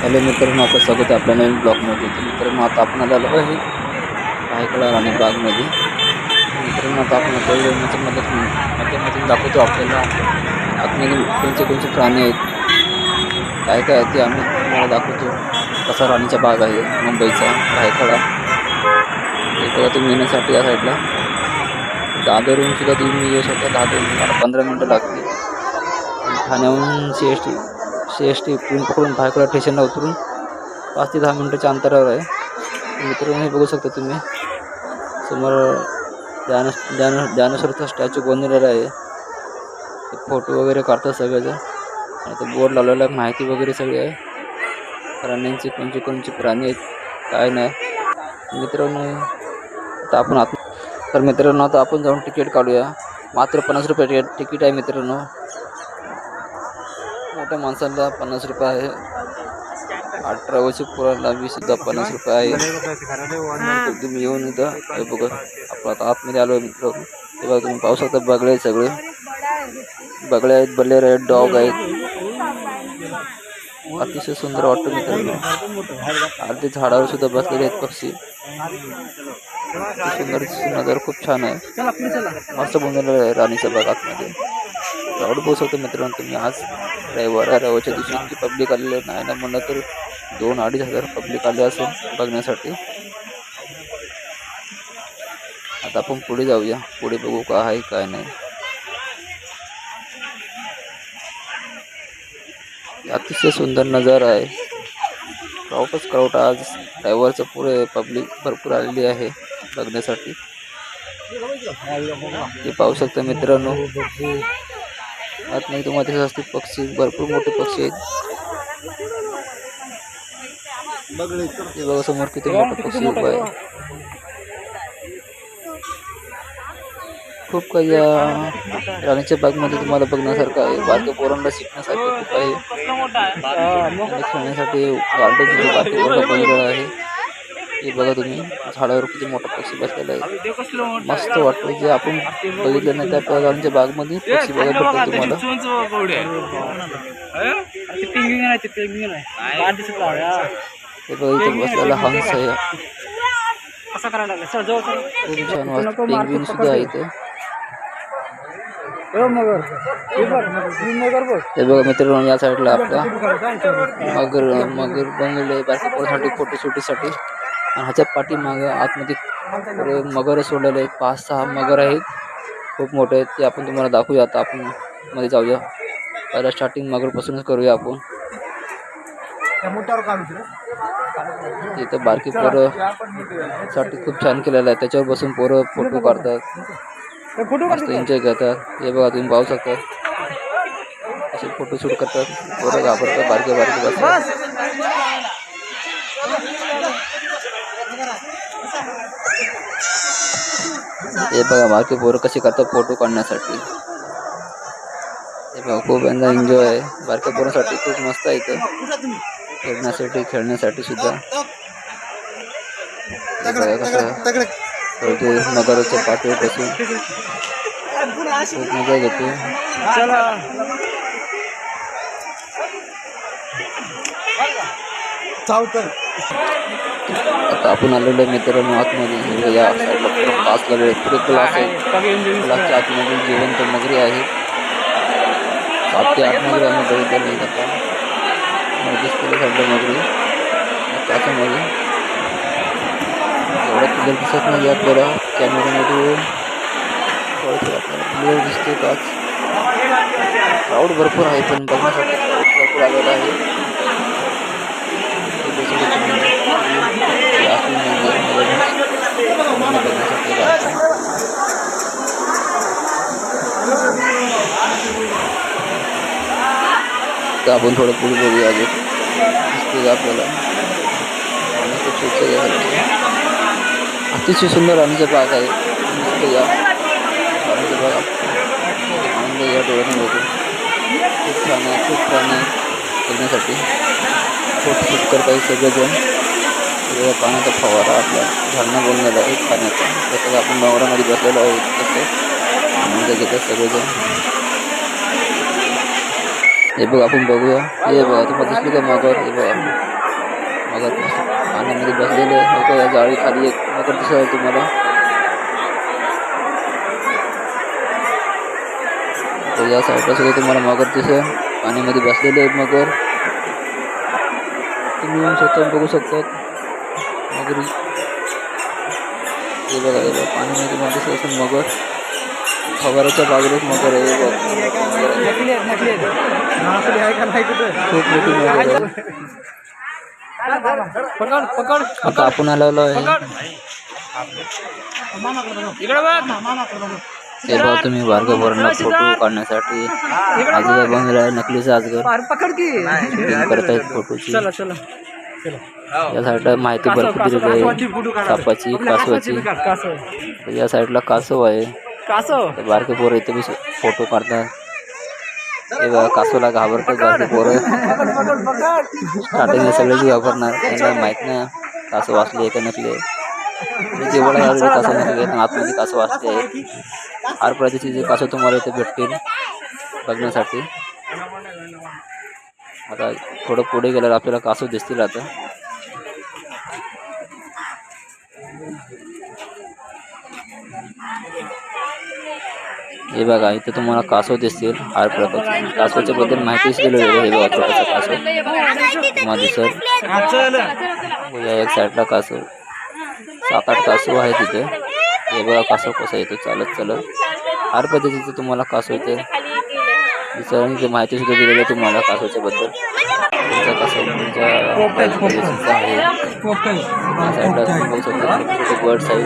Hello मित्रांनो, आपलं स्वागत आहे आपल्या नवीन ब्लॉगमध्ये. तर मित्रांनो, आता आपण आलेलो आहे भायखळा राणी बागमध्ये. मित्रांनो, आता आपण आपल्या व्हिडिओच्या माध्यमातून दाखवतो आपल्याला आतमध्ये कोणते कोणते प्राणी आहेत, काय काय आहे ते आम्ही तुम्हाला दाखवतो. कसा राणीचा बाग आहे मुंबईचा भायखळा. हे बघा, तुम्ही येण्यासाठी या साईडला दादरहून सुद्धा तुम्ही येऊ शकता. दादरहून तुम्हाला 15 मिनिटं लागतील आणि ठाण्याहून सी एस टी ट्रेन पकडून भायखळा स्टेशनला उतरून 5 ते 10 मिनिटाच्या अंतरावर आहे. मित्रांनो, हे बघू शकता तुम्ही समोर ज्ञानेश्वरचा स्टॅच्यू बनवलेला आहे. फोटो वगैरे काढतात सगळेजण आणि तो बोर्ड लावलेला आहे, माहिती वगैरे सगळी आहे. प्राण्यांची कोणते कोणते प्राणी आहेत काय नाही. मित्रांनो, आता आपण जाऊन तिकीट काढूया. मात्र 50 रुपये तिकीट आहे मित्रांनो. मोठ्या माणसाला 50 रुपये आहे. 18 वर्ष पोराला सुद्धा 50 रुपये आहे. तुम्ही येऊन इथं हे बघा, आपण आता आतमध्ये आलो मित्र. हे बघा, तुम्ही पाहू शकता बगळे आहेत, सगळे बगळे आहेत, बल्लेर आहेत, डॉग आहेत. अतिशय सुंदर वाटतं मित्रांनो. अर्धे झाडावर सुद्धा बसलेले आहेत पक्षी. सुंदर नजारा खूप छान आहे. मस्त बनवलेलं आहे राणीच्या बाग आतमध्ये. क्राऊड बघू शकतो मित्रांनो तुम्ही. आज रविवारच्या दिवशी इतकी पब्लिक आलेले नाही ना म्हणलं तर 2-2.5 हजार पब्लिक आले असेल बघण्यासाठी. आता आपण पुढे जाऊया, पुढे बघू काय आहे काय नाही. अतिशय सुंदर नजारा आहे. क्राऊड आज रविवारचं पुरे पब्लिक भरपूर आलेली आहे बघण्यासाठी. ते पाहू शकता मित्रांनो. आतमध्ये तुम्हाला दिसत असतील पक्षी, भरपूर मोठे पक्षी आहेत. हे बघा समोर किती मोठे पक्षी उभा आहे. खूप काही या राणीच्या बागमध्ये तुम्हाला बघण्यासारखं आहे. बारक्या पोरांना शिकण्यासारखं खूप आहे. खेळण्यासाठी गार्डन बारक्या पोरांना बनवलेलं आहे. हे बघा तुम्ही, झाडावर किती मोठा पक्षी बसलेला आहे. मस्त वाटतं. जे आपण बघितलं नाही त्या राणीच्या बागमध्ये पक्षी बघायला भेटतात तुम्हाला. हे बघा, इथे बसलेला हंस आहे. खूप छान वाटतं. पेंग्विन सुद्धा आहे इथे. हे बघा मित्रांनो, या साईडला आपला मगर बनलेले बारक्या पोरांसाठी फोटोशूटसाठी. आणि ह्याच्या पाठीमागं आतमध्ये मगर सोडलेले आहेत. 5-6 मगर आहेत, खूप मोठे आहेत. ते आपण तुम्हाला दाखवूया. आता आपण मध्ये जाऊया. पहिला स्टार्टिंग मगरपासूनच करूया आपण. इथं बारकी पोरं साठी खूप छान केलेलं आहे. त्याच्यावर बसून पोरं फोटो काढतात, मस्त एन्जॉय करतात. हे बघा तुम्ही पाहू शकता, असे फोटोशूट करतात. पोरं घाबरतात, बारके बसतात. हे बघा बारके पोरं कसे करतात फोटो काढण्यासाठी. हे बघा, खूप एन्जॉय आहे. बारक्या पोरांसाठी खूप मस्त आहे इथं खेळण्यासाठी सुद्धा. हे बघा कसं मगरच्या पाठीवर बसून खूप मजा घेते. आता आपण आलेलो मित्रांनो आतमध्ये. या साईडला पाच लागले ग्लास आहेत. ग्लासच्या आतमध्ये जिवंत मगरी आहेत. 7 ते 8 मगरी आम्ही बघितलेले आहेत. आता दिसलेल्या साईडला मगरी त्याच्यामध्ये एवढं क्लिअर दिसत नाही आपल्याला कॅमेऱ्यामध्ये. थोडंसं आपल्याला क्लिअर दिसते काच. क्राऊड भरपूर आहे, पण बघण्यासाठी भरपूर आलेला आहे. तर आपण थोडं पुढे बघूया. अजून दिसते आपल्याला खूप अतिशय सुंदर राणीचा बाग आहे. या राणीचा बाग आनंद या डोळ्याने होतो. खूप छान आहे. खूप प्राणी बघण्यासाठी फोटोशूट करत आहे सगळेजण. पाण्याचा फवारा आपला झरणा बनलेला आहे पाण्याचा. जसं आपण डोंगरामध्ये बसलेलो आहे तसं आनंद घेतात सगळेजण. हे बघ आपण बघूया. हे बघा तुम्हाला दिसली का मगर. हे बघा मगर पाण्यामध्ये बसलेले लोक या जाळी खाली एक मगर दिसत आहे तुम्हाला. तर या साईडला सुद्धा तुम्हाला मगर दिसेल पाण्यामध्ये बसलेले आहेत मगर. तुम्ही येऊन स्वतः बघू शकतात मगरी. हे बघा पाण्यामध्ये तुम्हाला दिसत असेल मगर. फवाराच्या बाजूलाच मगर आहे. खूप मोठी मगर आहे. आता आपण आलेलो आहे. हे बघा तुम्ही बारक्या फोटो काढण्यासाठी आजगर बनवलेला आहे. नकलीचा आजगर करतायत फोटोची. या साईडला माहिती भरपूर दिलेली आहे सापाची, कासवाची. या साईडला कासव आहे. बारके पोरं इथे बी फोटो काढतात. हे बघा कासवाला घाबरतात बारके पोरं. स्टार्टिंगला सगळेच घाबरणार, त्यांना माहित नाही कासव वाचले का नकले. जेवढा कासव नकले आतमध्ये कासव वाचले आहेत. हर प्रजातीचे कासव तुम्हाला इथे भेटतील बघण्यासाठी. आता थोडं पुढे गेल्यावर आपल्याला कासव दिसतील. आता हे बघा इथे तुम्हाला कासव दिसतील हर प्रकारचे. कासवाच्या बद्दल माहितीच दिलेली आहे. हे बघा छोटासा कासव तुम्हाला दिसत. एक साईडला कासव 7-8 कासव आहे तिथे. हे बघा कासव कसा येतो चालत चालत. हर पद्धतीचं तुम्हाला कासव इथे दिसत. माहिती सुद्धा दिलेली आहे तुम्हाला कासवाच्या बद्दल. तुमचा कासव तुमच्या आहे. साईडला तुम्ही बघू शकता बर्ड्स आहे.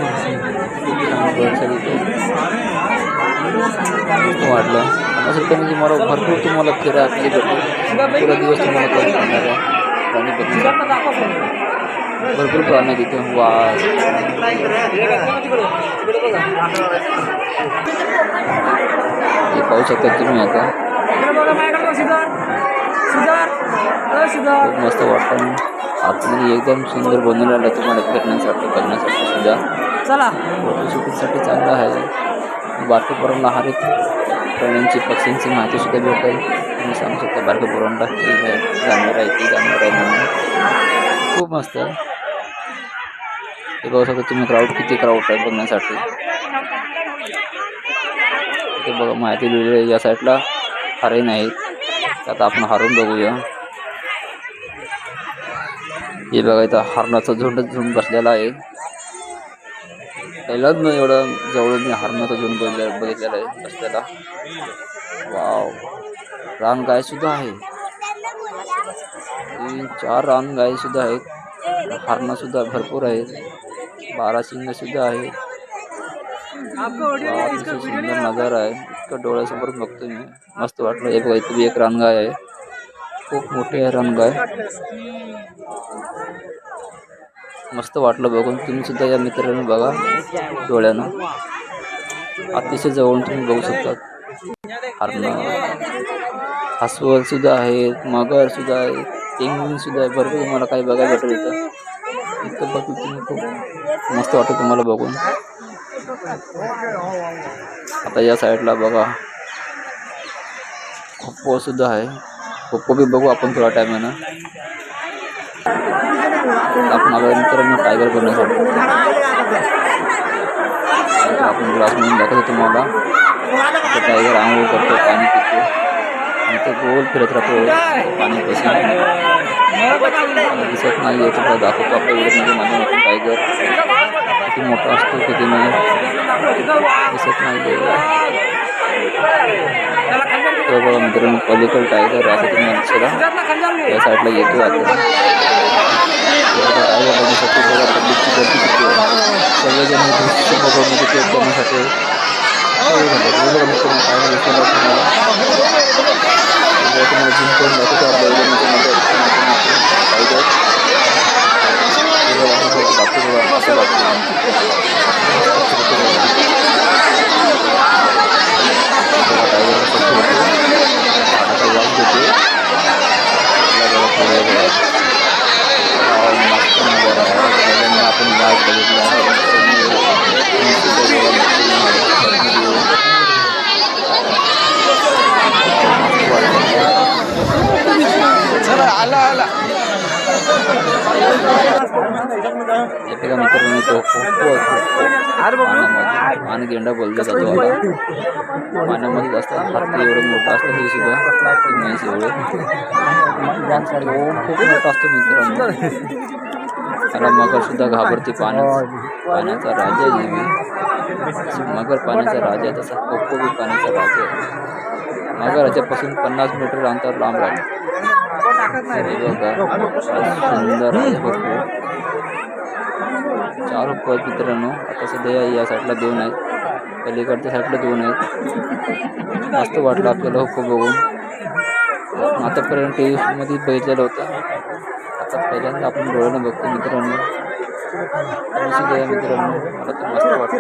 बर्ड्स आहे इथे वाढलं 50 रुपयाने तुम्हाला भरपूर तुम्हाला फिरा भेटेल. पुरा दिवस तुम्हाला कमी पडणार आहे. प्राणी बघू भरपूर प्राणी तिथे वाघ. हे पाहू शकता तुम्ही. आता खूप मस्त वाटतं. आतमध्ये एकदम सुंदर बनवलेलं आहे तुम्हाला फिरण्यासाठी बघण्यासाठी सुद्धा. फोटो शूटिंगसाठी चांगलं आहे. बारके पोरांना हर एक प्राण्यांची पक्ष्यांची माहिती सुद्धा भेटेल. तुम्ही सांगू शकता बारके पोरांना हे जानवर आहे ते जानवर आहे म्हणून. खूप मस्त आहे. हे बघू शकता तुम्ही किती क्राऊड आहे बघण्यासाठी. इथे बघा माहिती लिहिलेली आहे. या साईडला हरिण आहेत. आता आपण हरून बघूया. हे बघा इथं हरणाचा झुंड बसलेला आहे. पहिलाच मी एवढं जवळून मी हरणाचा झुंड बघितलेला आहे बसलेला. वाव. रानगाय सुद्धा आहे. 3-4 रानगाय सुद्धा आहेत. हरणं सुद्धा भरपूर आहेत. 12 शिंग सुद्धा आहेत. अतिशय सुंदर नजारा आहे. इतकं डोळ्यासमोर बघतो मी. मस्त वाटलं. हे बघा इथे एक रानगाय आहे. खूप मोठी आहे रानगाय. मस्त वाटलं बघून. तुम्ही सुद्धा या मित्रांनो बघा डोळ्यानं. अतिशय जवळून तुम्ही बघू शकता. हरणं, अस्वल सुद्धा आहेत. मगर सुद्धा आहे. पेंग्विन सुद्धा आहे. भरपूर तुम्हाला काही बघायला भेटेल इथं. इतकं बघू तुम्ही. खूप मस्त वाटतं तुम्हाला बघून. आता या साईडला बघा खोप्पो सुद्धा आहे. खोप्पो बी बघू आपण थोड्या टायमानं. आपण आलो मित्रांनो टायगर बघण्यासाठी. आपण ग्लास म्हणून दाखवतो तुम्हाला. टायगर आंघोळ करतो, पाणी पितो आणि तो गोल फिरत राहतो पाणी पासून. दिसत नाही आहे तुम्हाला दाखवतो आपल्या व्हिडिओमध्ये. माझ्या टायगर किती मोठा असतो किती नाही दिसत नाही. तो बघा मित्रांनो पलीकडे टायगर असं तुम्हाला दिसला. या साईडला येतो आता. टायगर बघण्यासाठी बघा पब्लिकची गर्दी किती आहे. सगळेजण मोबाईलमध्ये चेक करण्यासाठी तुम्हाला जिम करून दाखवतो आपल्या व्हिडिओमध्ये. आपण वाघ बघितला. आला हे बघा मित्रांनो तो पाण्यामध्ये आणि गेंडा बोलला जातो बाबा पाण्यामध्ये असतात हत्ती एवढं मोठं असतं हे सुद्धा हत्ती म्हैस एवढे खूप मोठा असतो मित्रांनो त्याला मगर सुद्धा घाबरते पाण्याचा राजा आहे मगर पाण्याचा राजा आहे तसा पोपो बी पाण्याचा राजा आहे मगर याच्यापासून 50 मीटर अंतर लांब राहतो सुंदर आहे पोपो चार पद मित्रांनो आता सध्या या साईडला 2 आहेत पलीकडच्या साईडला 2 आहेत मस्त वाटलं आपल्याला हुक्को बघून आतापर्यंत टी व्ही मध्ये बघितलेलं होतं आता पहिल्यांदा आपण डोळ्यानं बघतो मित्रांनो मित्रांनो मला तर मस्त वाटतं